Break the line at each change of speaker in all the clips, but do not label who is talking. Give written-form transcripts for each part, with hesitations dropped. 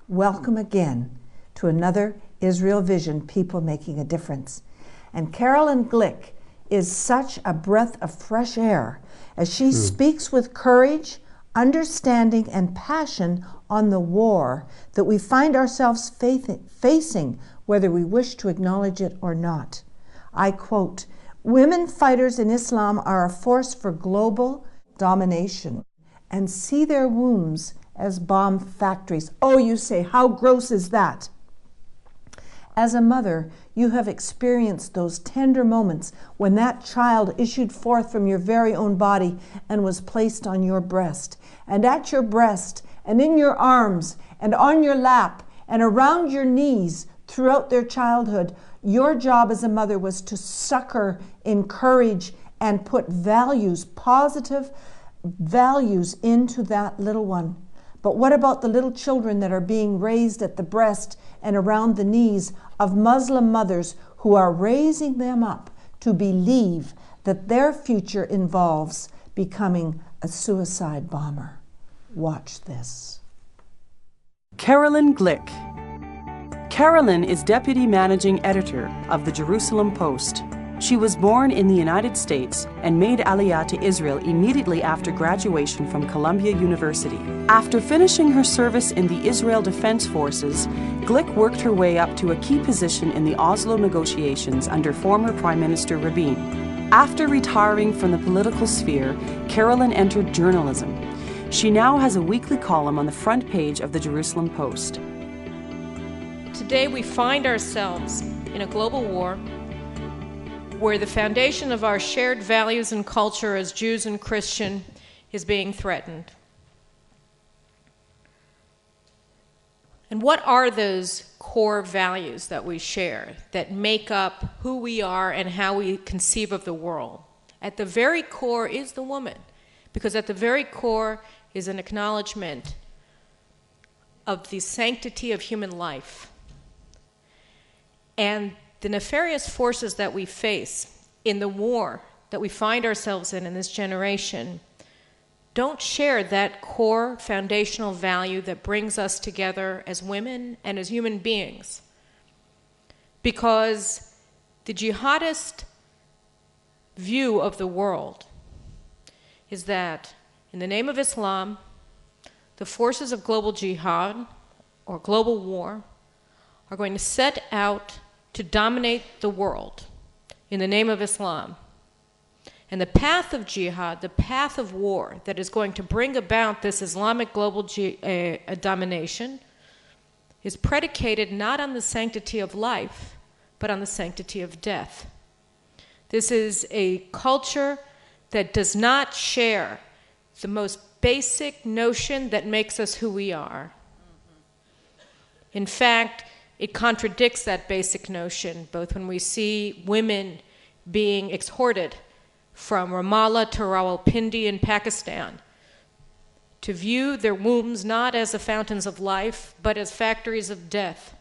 Welcome again to another Israel Vision, People Making a Difference. And Caroline Glick is such a breath of fresh air as she speaks with courage, understanding, and passion on the war that we find ourselves facing, whether we wish to acknowledge it or not. I quote, "Women fighters in Islam are a force for global domination and see their wombs as bomb factories." Oh, you say, how gross is that? As a mother, you have experienced those tender moments when that child issued forth from your very own body and was placed on your breast. And at your breast, and in your arms, and on your lap, and around your knees throughout their childhood, your job as a mother was to succor, encourage, and put values, positive values into that little one. But what about the little children that are being raised at the breast and around the knees of Muslim mothers who are raising them up to believe that their future involves becoming a suicide bomber? Watch this.
Caroline Glick. Caroline is Deputy Managing Editor of the Jerusalem Post. She was born in the United States and made Aliyah to Israel immediately after graduation from Columbia University. After finishing her service in the Israel Defense Forces, Glick worked her way up to a key position in the Oslo negotiations under former Prime Minister Rabin. After retiring from the political sphere, Caroline entered journalism. She now has a weekly column on the front page of the Jerusalem Post.
Today we find ourselves in a global war where the foundation of our shared values and culture as Jews and Christian is being threatened. And what are those core values that we share that make up who we are and how we conceive of the world? At the very core is the woman, because at the very core is an acknowledgement of the sanctity of human life. And the nefarious forces that we face in the war that we find ourselves in this generation don't share that core foundational value that brings us together as women and as human beings. Because the jihadist view of the world is that in the name of Islam, the forces of global jihad or global war are going to set out to dominate the world in the name of Islam. And the path of jihad, the path of war that is going to bring about this Islamic global domination is predicated not on the sanctity of life, but on the sanctity of death. This is a culture that does not share the most basic notion that makes us who we are. In fact, it contradicts that basic notion, both when we see women being exhorted from Ramallah to Rawalpindi in Pakistan to view their wombs not as the fountains of life, but as factories of death,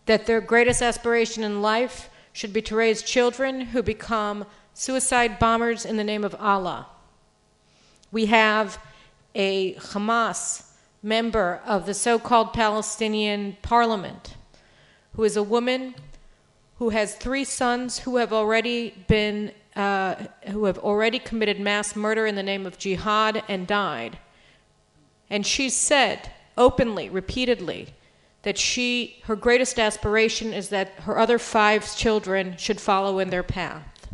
that their greatest aspiration in life should be to raise children who become suicide bombers in the name of Allah. We have a Hamas member of the so-called Palestinian parliament who is a woman who has 3 sons who have already committed mass murder in the name of jihad and died. And she said openly, repeatedly, that her greatest aspiration is that her other 5 children should follow in their path.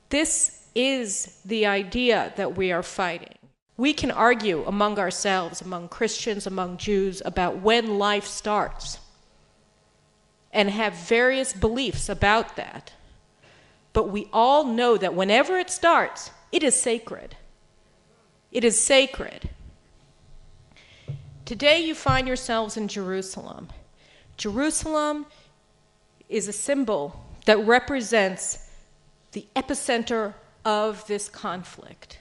This is the idea that we are fighting. We can argue among ourselves, among Christians, among Jews, about when life starts and have various beliefs about that. But we all know that whenever it starts, it is sacred. It is sacred. Today you find yourselves in Jerusalem. Jerusalem is a symbol that represents the epicenter of this conflict.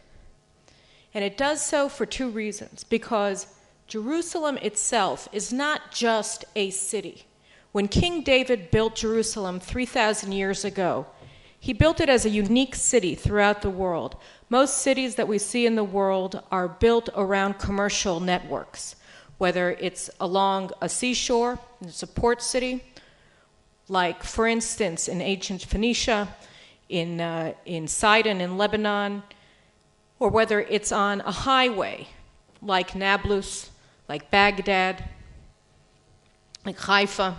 And it does so for 2 reasons. Because Jerusalem itself is not just a city. When King David built Jerusalem 3,000 years ago, He built it as a unique city throughout the world. Most cities that we see in the world are built around commercial networks, whether it's along a seashore, it's a port city, like, for instance, in ancient Phoenicia, in Sidon in Lebanon, or whether it's on a highway, like Nablus, like Baghdad, like Haifa.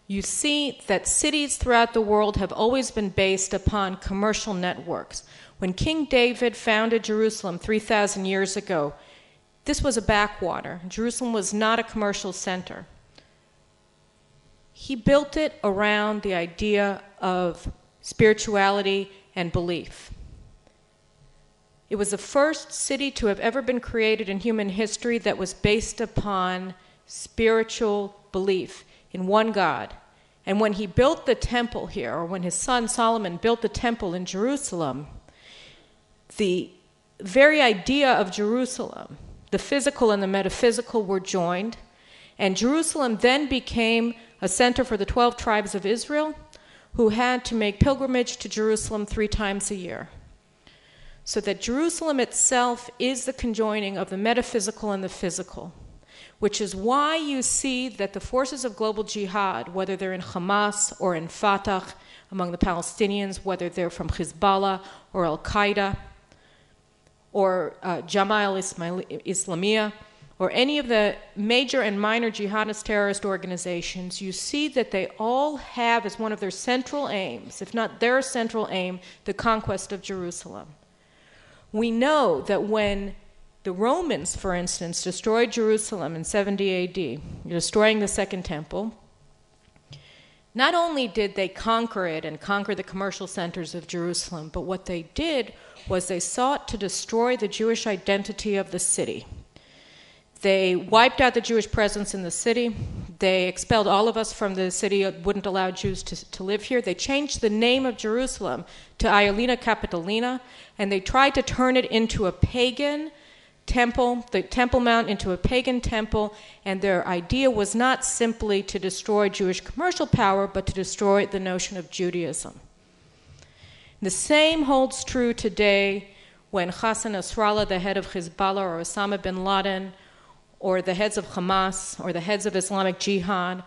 You see that cities throughout the world have always been based upon commercial networks. When King David founded Jerusalem 3,000 years ago, this was a backwater. Jerusalem was not a commercial center. He built it around the idea of spirituality and belief. It was the first city to have ever been created in human history that was based upon spiritual belief in one God. And when he built the temple here, or when his son Solomon built the temple in Jerusalem, the very idea of Jerusalem, the physical and the metaphysical, were joined. And Jerusalem then became a center for the 12 tribes of Israel, who had to make pilgrimage to Jerusalem 3 times a year. So that Jerusalem itself is the conjoining of the metaphysical and the physical, which is why you see that the forces of global jihad, whether they're in Hamas or in Fatah among the Palestinians, whether they're from Hezbollah or Al-Qaeda or Jamaat Islamiyah, or any of the major and minor jihadist terrorist organizations, you see that they all have as one of their central aims, if not their central aim, the conquest of Jerusalem. We know that when the Romans, for instance, destroyed Jerusalem in 70 AD, destroying the Second Temple, not only did they conquer it and conquer the commercial centers of Jerusalem, but what they did was they sought to destroy the Jewish identity of the city. They wiped out the Jewish presence in the city. They expelled all of us from the city, wouldn't allow Jews to live here. They changed the name of Jerusalem to Iolina Capitolina, and they tried to turn it into a pagan temple, the Temple Mount into a pagan temple, and their idea was not simply to destroy Jewish commercial power, but to destroy the notion of Judaism. The same holds true today when Hassan Nasrallah, the head of Hezbollah, or Osama bin Laden, or the heads of Hamas, or the heads of Islamic Jihad,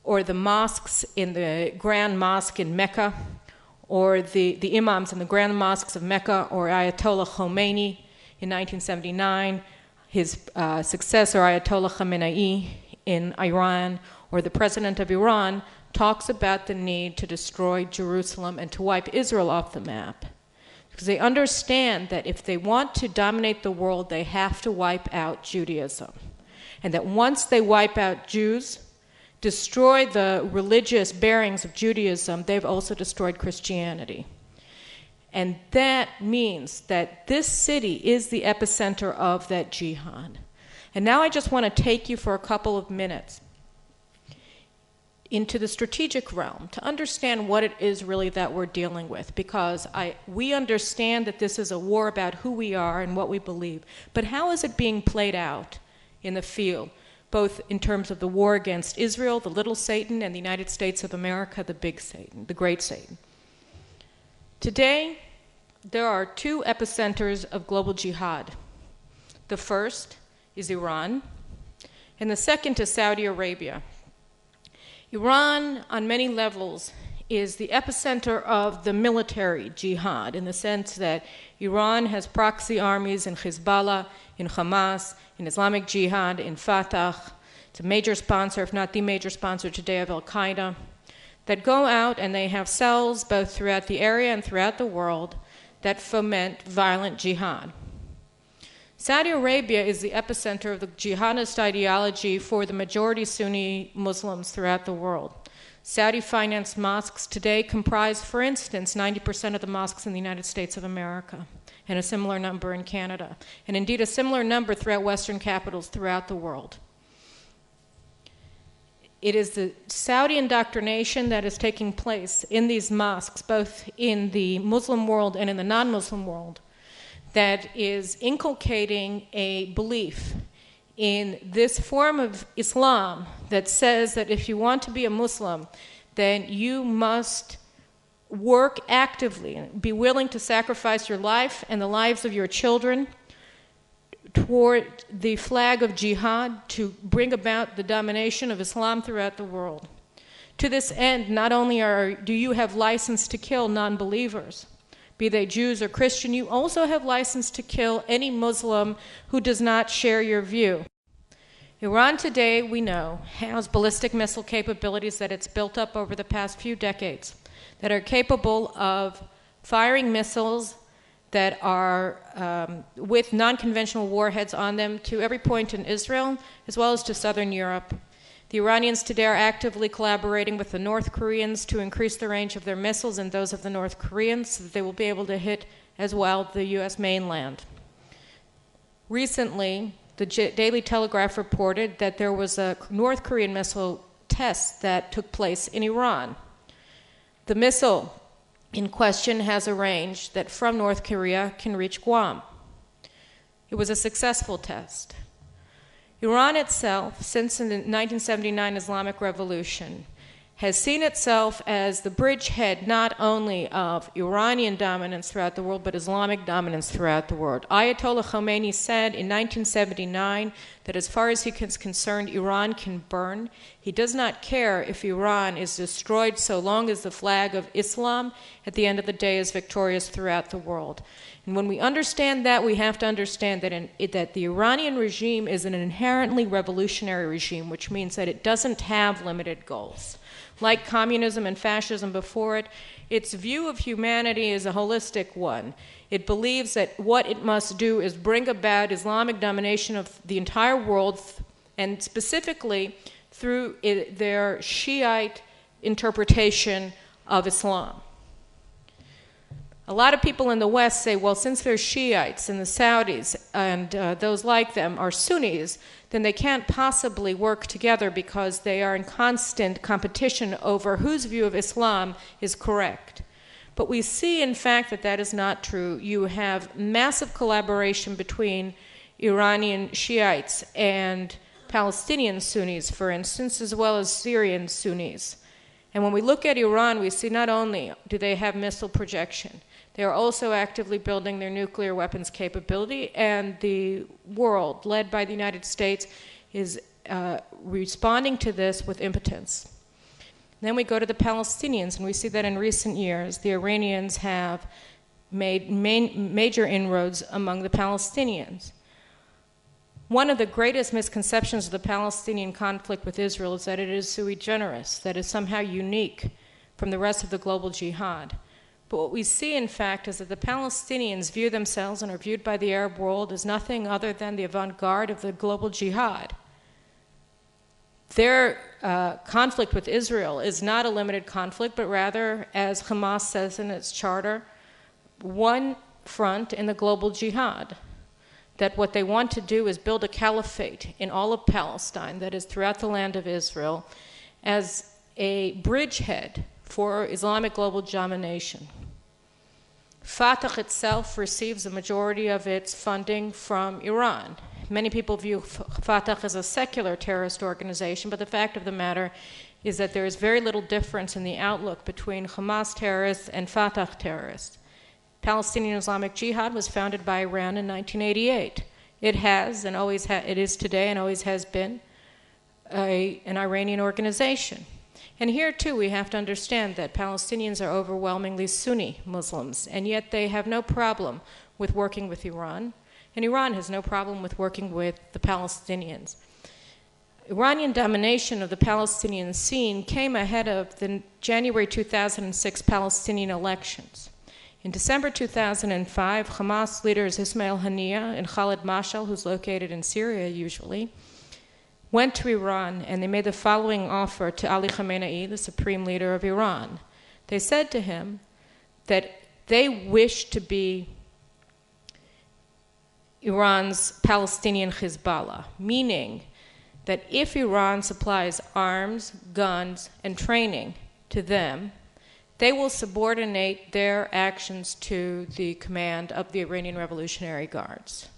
or the mosques in the Grand Mosque in Mecca, or the imams in the Grand Mosques of Mecca, or Ayatollah Khomeini in 1979, his successor Ayatollah Khamenei in Iran, or the president of Iran, talks about the need to destroy Jerusalem and to wipe Israel off the map. Because they understand that if they want to dominate the world, they have to wipe out Judaism. And that once they wipe out Jews, destroy the religious bearings of Judaism, they've also destroyed Christianity. And that means that this city is the epicenter of that jihad. And now I just want to take you for a couple of minutes into the strategic realm to understand what it is really that we're dealing with, because we understand that this is a war about who we are and what we believe, but how is it being played out in the field, both in terms of the war against Israel, the little Satan, and the United States of America, the big Satan, the great Satan? Today, there are 2 epicenters of global jihad. The first is Iran, and the second is Saudi Arabia. Iran, on many levels, is the epicenter of the military jihad, in the sense that Iran has proxy armies in Hezbollah, in Hamas, in Islamic Jihad, in Fatah. It's a major sponsor, if not the major sponsor today, of Al-Qaeda, that go out and they have cells both throughout the area and throughout the world that foment violent jihad. Saudi Arabia is the epicenter of the jihadist ideology for the majority Sunni Muslims throughout the world. Saudi-financed mosques today comprise, for instance, 90% of the mosques in the United States of America, and a similar number in Canada, and indeed a similar number throughout Western capitals throughout the world. It is the Saudi indoctrination that is taking place in these mosques, both in the Muslim world and in the non-Muslim world, that is inculcating a belief in this form of Islam that says that if you want to be a Muslim, then you must work actively and be willing to sacrifice your life and the lives of your children toward the flag of jihad to bring about the domination of Islam throughout the world. To this end, not only do you have license to kill non-believers, be they Jews or Christian, you also have license to kill any Muslim who does not share your view. Iran today, we know, has ballistic missile capabilities that it's built up over the past few decades that are capable of firing missiles that are with non-conventional warheads on them to every point in Israel, as well as to southern Europe. The Iranians today are actively collaborating with the North Koreans to increase the range of their missiles and those of the North Koreans so that they will be able to hit as well the U.S. mainland. Recently, the Daily Telegraph reported that there was a North Korean missile test that took place in Iran. The missile in question has a range that from North Korea can reach Guam. It was a successful test. Iran itself, since the 1979 Islamic Revolution, has seen itself as the bridgehead not only of Iranian dominance throughout the world, but Islamic dominance throughout the world. Ayatollah Khomeini said in 1979 that as far as he is concerned, Iran can burn. He does not care if Iran is destroyed so long as the flag of Islam at the end of the day is victorious throughout the world. And when we understand that, we have to understand that the Iranian regime is an inherently revolutionary regime, which means that it doesn't have limited goals. Like communism and fascism before it, its view of humanity is a holistic one. It believes that what it must do is bring about Islamic domination of the entire world, and specifically through their Shiite interpretation of Islam. A lot of people in the West say, well, since they're Shiites and the Saudis and those like them are Sunnis, then they can't possibly work together because they are in constant competition over whose view of Islam is correct. But we see, in fact, that that is not true. You have massive collaboration between Iranian Shiites and Palestinian Sunnis, for instance, as well as Syrian Sunnis. And when we look at Iran, we see not only do they have missile projection, they are also actively building their nuclear weapons capability, and the world, led by the United States, is responding to this with impotence. Then we go to the Palestinians, and we see that in recent years, the Iranians have made major inroads among the Palestinians. One of the greatest misconceptions of the Palestinian conflict with Israel is that it is sui generis, that it is somehow unique from the rest of the global jihad. But what we see, in fact, is that the Palestinians view themselves and are viewed by the Arab world as nothing other than the avant-garde of the global jihad. Their conflict with Israel is not a limited conflict, but rather, as Hamas says in its charter, one front in the global jihad. That what they want to do is build a caliphate in all of Palestine, that is throughout the land of Israel, as a bridgehead for Islamic global domination. Fatah itself receives a majority of its funding from Iran. Many people view Fatah as a secular terrorist organization, but the fact of the matter is that there is very little difference in the outlook between Hamas terrorists and Fatah terrorists. Palestinian Islamic Jihad was founded by Iran in 1988. It has and it is today and always has been an Iranian organization. And here, too, we have to understand that Palestinians are overwhelmingly Sunni Muslims, and yet they have no problem with working with Iran, and Iran has no problem with working with the Palestinians. Iranian domination of the Palestinian scene came ahead of the January 2006 Palestinian elections. In December 2005, Hamas leaders Ismail Haniyeh and Khalid Mashal, who's located in Syria usually, went to Iran and they made the following offer to Ali Khamenei, the supreme leader of Iran. They said to him that they wish to be Iran's Palestinian Hezbollah, meaning that if Iran supplies arms, guns, and training to them, they will subordinate their actions to the command of the Iranian Revolutionary Guards.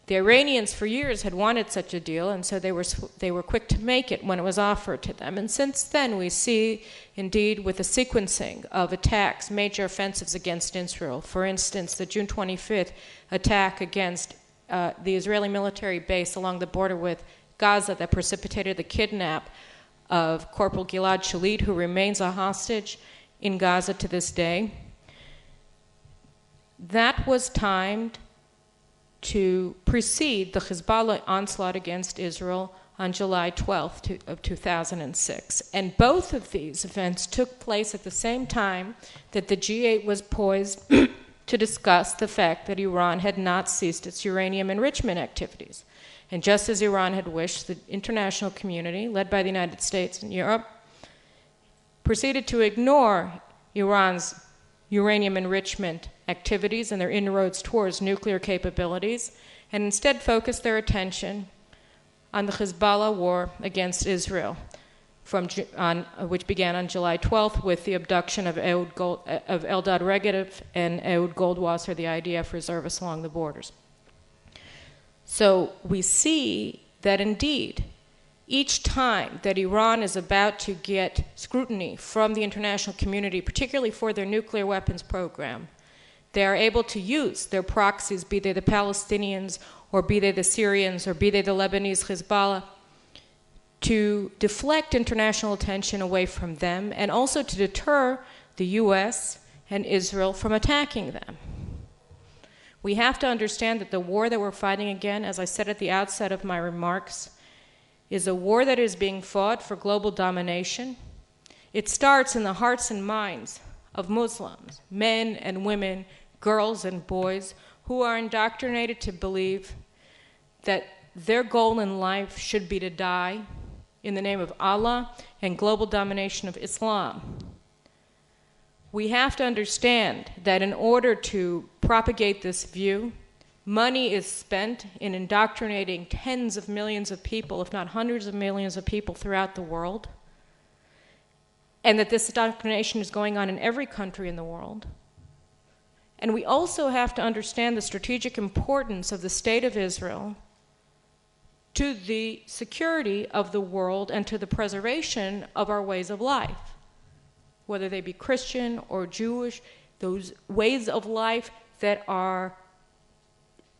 The Iranians for years had wanted such a deal, and so they were quick to make it when it was offered to them. And since then, we see, indeed, with the sequencing of attacks, major offensives against Israel. For instance, the June 25th attack against the Israeli military base along the border with Gaza that precipitated the kidnap of Corporal Gilad Shalit, who remains a hostage in Gaza to this day. That was timed to precede the Hezbollah onslaught against Israel on July 12th of 2006. And both of these events took place at the same time that the G8 was poised to discuss the fact that Iran had not ceased its uranium enrichment activities. And just as Iran had wished, the international community, led by the United States and Europe, proceeded to ignore Iran's uranium enrichment activities and their inroads towards nuclear capabilities, and instead focused their attention on the Hezbollah war against Israel, which began on July 12th with the abduction of Eldad Regev and Ehud Goldwasser, the IDF reservists along the borders. So we see that indeed, each time that Iran is about to get scrutiny from the international community, particularly for their nuclear weapons program, they are able to use their proxies, be they the Palestinians, or be they the Syrians, or be they the Lebanese Hezbollah, to deflect international attention away from them, and also to deter the US and Israel from attacking them. We have to understand that the war that we're fighting again, as I said at the outset of my remarks, is a war that is being fought for global domination. It starts in the hearts and minds of Muslims, men and women, girls and boys, who are indoctrinated to believe that their goal in life should be to die in the name of Allah and global domination of Islam. We have to understand that in order to propagate this view, money is spent in indoctrinating tens of millions of people, if not hundreds of millions of people throughout the world, and that this indoctrination is going on in every country in the world. And we also have to understand the strategic importance of the State of Israel to the security of the world and to the preservation of our ways of life, whether they be Christian or Jewish, those ways of life that are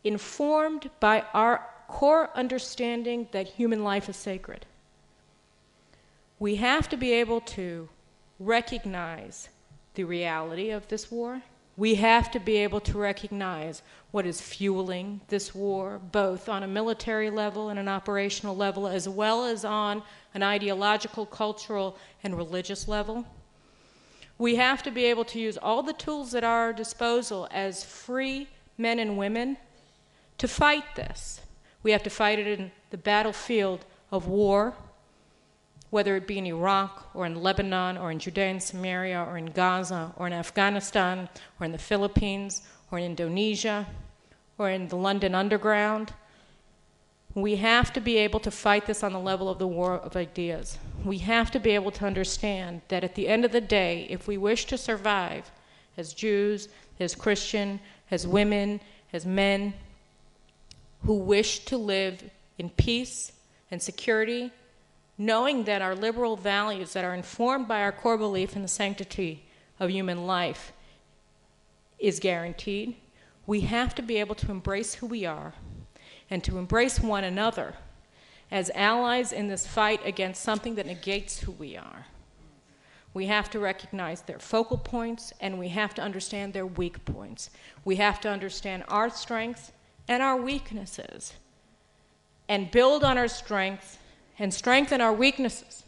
informed by our core understanding that human life is sacred. We have to be able to recognize the reality of this war. We have to be able to recognize what is fueling this war, both on a military level and an operational level, as well as on an ideological, cultural, and religious level. We have to be able to use all the tools at our disposal as free men and women to fight this. We have to fight it in the battlefield of war, whether it be in Iraq or in Lebanon or in Judea and Samaria or in Gaza or in Afghanistan or in the Philippines or in Indonesia or in the London Underground. We have to be able to fight this on the level of the war of ideas. We have to be able to understand that at the end of the day, if we wish to survive as Jews, as Christian, as women, as men who wish to live in peace and security, knowing that our liberal values that are informed by our core belief in the sanctity of human life is guaranteed, we have to be able to embrace who we are and to embrace one another as allies in this fight against something that negates who we are. We have to recognize their focal points, and we have to understand their weak points. We have to understand our strengths and our weaknesses and build on our strengths and strengthen our weaknesses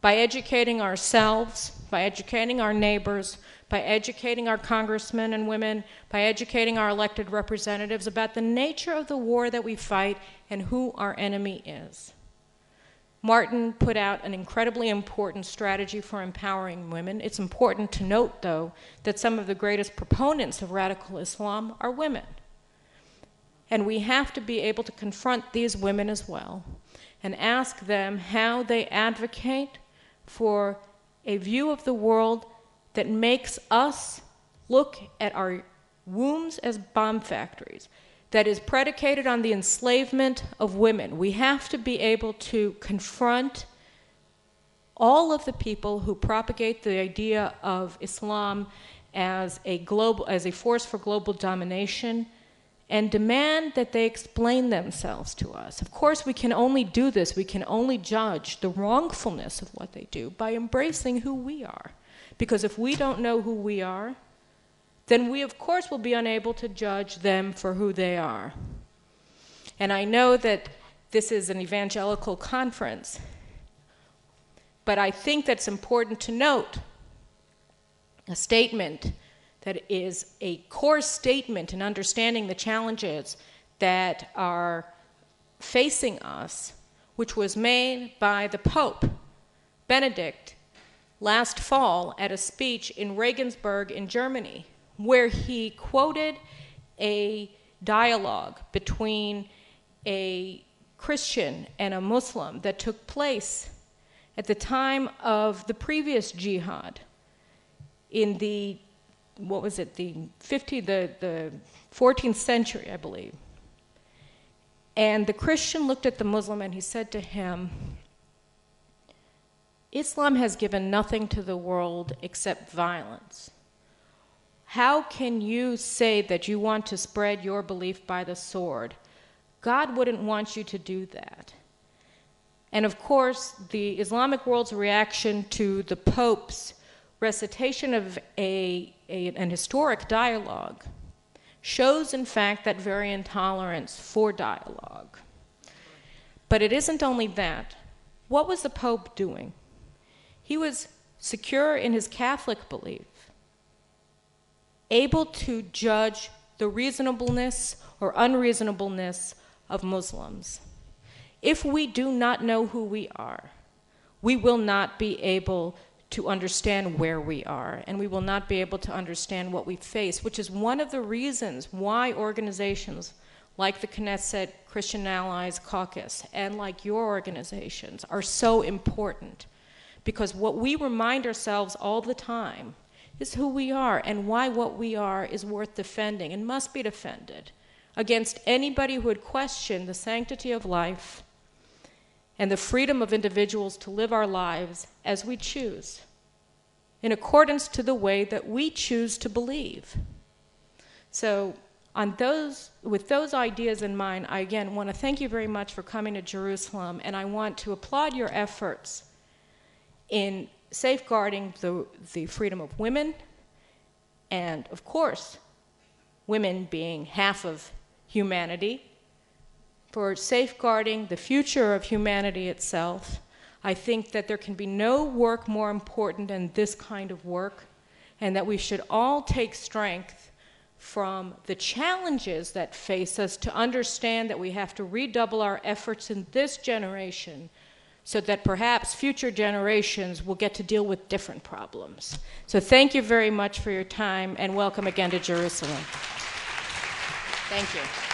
by educating ourselves, by educating our neighbors, by educating our congressmen and women, by educating our elected representatives about the nature of the war that we fight and who our enemy is. Martin put out an incredibly important strategy for empowering women. It's important to note, though, that some of the greatest proponents of radical Islam are women. And we have to be able to confront these women as well and ask them how they advocate for a view of the world that makes us look at our wombs as bomb factories, that is predicated on the enslavement of women. We have to be able to confront all of the people who propagate the idea of Islam as a force for global domination, and demand that they explain themselves to us. Of course, we can only do this, we can only judge the wrongfulness of what they do by embracing who we are. Because if we don't know who we are, then we, of course, will be unable to judge them for who they are. And I know that this is an evangelical conference, but I think that's important to note a statement that is a core statement in understanding the challenges that are facing us, which was made by the Pope, Benedict, last fall at a speech in Regensburg in Germany, where he quoted a dialogue between a Christian and a Muslim that took place at the time of the previous jihad in the, the 14th century, I believe. And the Christian looked at the Muslim and he said to him, Islam has given nothing to the world except violence. How can you say that you want to spread your belief by the sword? God wouldn't want you to do that. And of course, the Islamic world's reaction to the Pope's recitation of an historic dialogue shows, in fact, that very intolerance for dialogue. But it isn't only that. What was the Pope doing? He was secure in his Catholic belief, able to judge the reasonableness or unreasonableness of Muslims. If we do not know who we are, we will not be able to understand where we are, and we will not be able to understand what we face, which is one of the reasons why organizations like the Knesset Christian Allies Caucus and like your organizations are so important. Because what we remind ourselves all the time is who we are and why what we are is worth defending and must be defended against anybody who would question the sanctity of life and the freedom of individuals to live our lives as we choose, in accordance to the way that we choose to believe. So with those ideas in mind, I again want to thank you very much for coming to Jerusalem, and I want to applaud your efforts in safeguarding the freedom of women, and of course, women being half of humanity, for safeguarding the future of humanity itself. I think that there can be no work more important than this kind of work, and that we should all take strength from the challenges that face us to understand that we have to redouble our efforts in this generation so that perhaps future generations will get to deal with different problems. So thank you very much for your time, and welcome again to Jerusalem. Thank you.